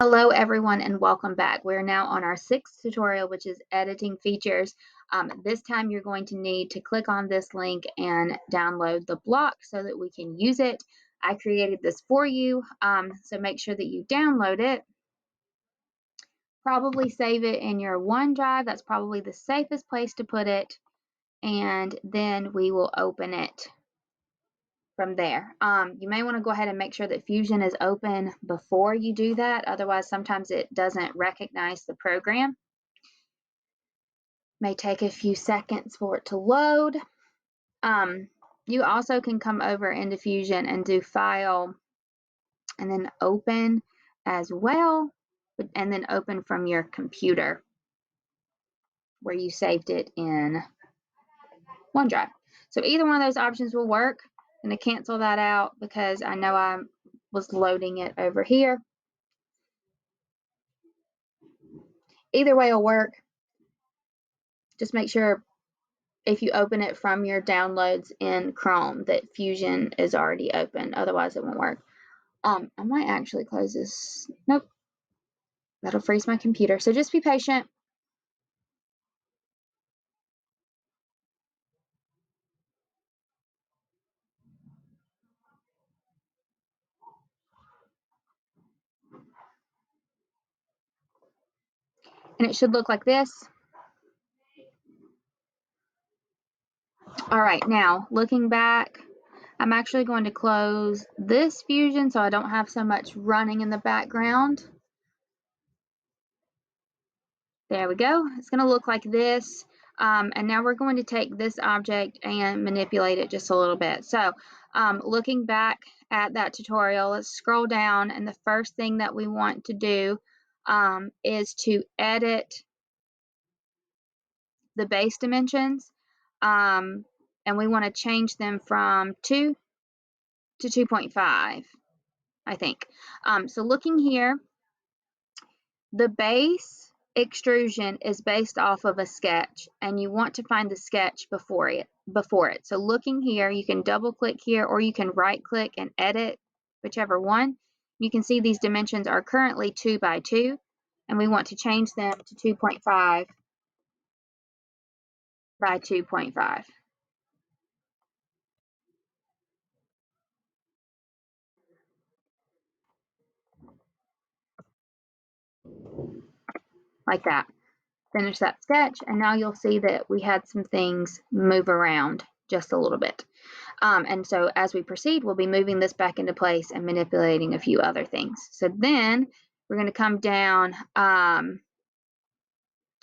Hello everyone and welcome back. We're now on our 6th tutorial, which is editing features. This time you're going to need to click on this link and download the block so that we can use it. I created this for you, so make sure that you download it. Probably save it in your OneDrive. That's probably the safest place to put it, and then we will open it from there. You may want to go ahead and make sure that Fusion is open before you do that. Otherwise, sometimes it doesn't recognize the program. May take a few seconds for it to load. You also can come over into Fusion and do File and then Open as well, and then open from your computer where you saved it in OneDrive. So either one of those options will work. I'm going to cancel that out because I know I was loading it over here. Either way will work. Just make sure if you open it from your downloads in Chrome that Fusion is already open. Otherwise, it won't work. I might actually close this. Nope. That'll freeze my computer. So just be patient. And it should look like this. All right, now looking back, I'm actually going to close this Fusion so I don't have so much running in the background. There we go. It's going to look like this. And now we're going to take this object and manipulate it just a little bit. So looking back at that tutorial, let's scroll down, and the first thing that we want to do is to edit the base dimensions, and we want to change them from 2 to 2.5, I think. So looking here, the base extrusion is based off of a sketch, and you want to find the sketch before it. So looking here, you can double click here, or you can right click and edit, whichever one. You can see these dimensions are currently 2 by 2, and we want to change them to 2.5 by 2.5. Like that. Finish that sketch, and now you'll see that we had some things move around just a little bit. And so as we proceed, we'll be moving this back into place and manipulating a few other things. So then we're going to come down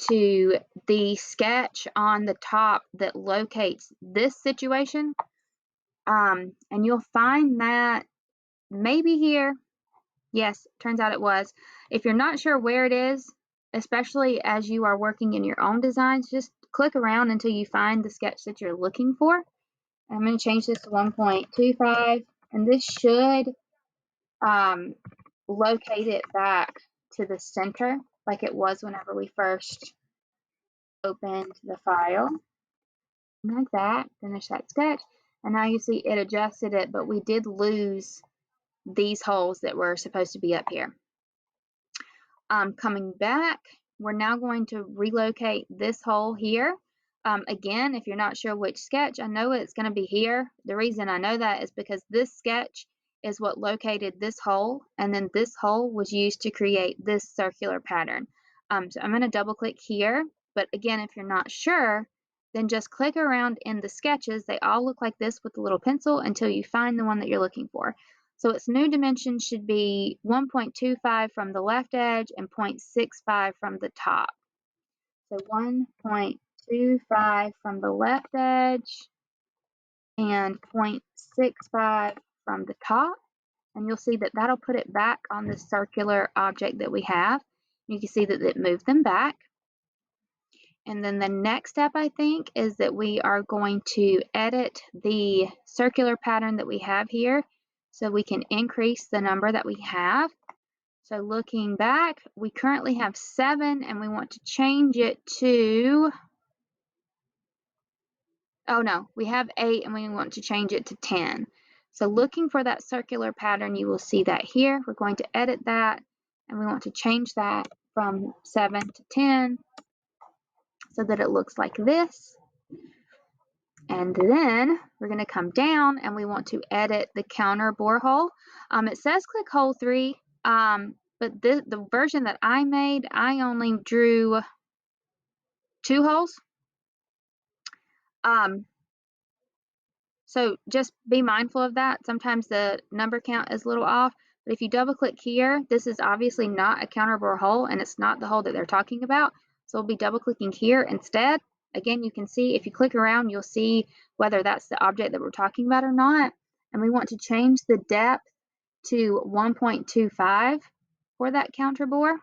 to the sketch on the top that locates this situation. And you'll find that maybe here. Yes, turns out it was. If you're not sure where it is, especially as you are working in your own designs, just click around until you find the sketch that you're looking for. I'm going to change this to 1.25, and this should locate it back to the center like it was whenever we first opened the file. Like that. Finish that sketch, and now you see it adjusted it, but we did lose these holes that were supposed to be up here. Coming back, we're now going to relocate this hole here. Again, if you're not sure which sketch, I know it's going to be here. The reason I know that is because this sketch is what located this hole, and then this hole was used to create this circular pattern. So I'm going to double click here, but again, if you're not sure, then just click around in the sketches. They all look like this with a little pencil until you find the one that you're looking for. So its new dimension should be 1.25 from the left edge and 0.65 from the top. So 1.25 from the left edge and 0.65 from the top. And you'll see that that'll put it back on the circular object that we have. You can see that it moved them back. And then the next step, I think, is that we are going to edit the circular pattern that we have here so we can increase the number that we have. So looking back, we currently have 7, and we want to change it to, oh no, we have 8, and we want to change it to 10. So looking for that circular pattern, you will see that here. We're going to edit that, and we want to change that from 7 to 10 so that it looks like this. And then we're going to come down and we want to edit the counter borehole. It says click hole 3, but the version that I made, I only drew 2 holes. So just be mindful of that. Sometimes the number count is a little off, but if you double click here, this is obviously not a counter bore hole and it's not the hole that they're talking about. So we'll be double clicking here instead. Again, you can see if you click around, you'll see whether that's the object that we're talking about or not. And we want to change the depth to 1.25 for that counter bore.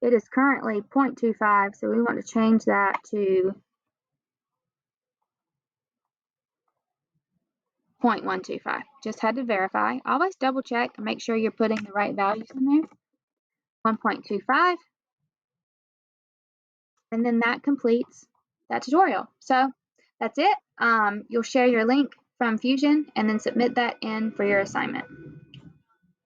It is currently 0.25, so we want to change that to 0.125. Just had to verify. Always double check and make sure you're putting the right values in there. 1.25. And then that completes that tutorial. So that's it. You'll share your link from Fusion and then submit that in for your assignment.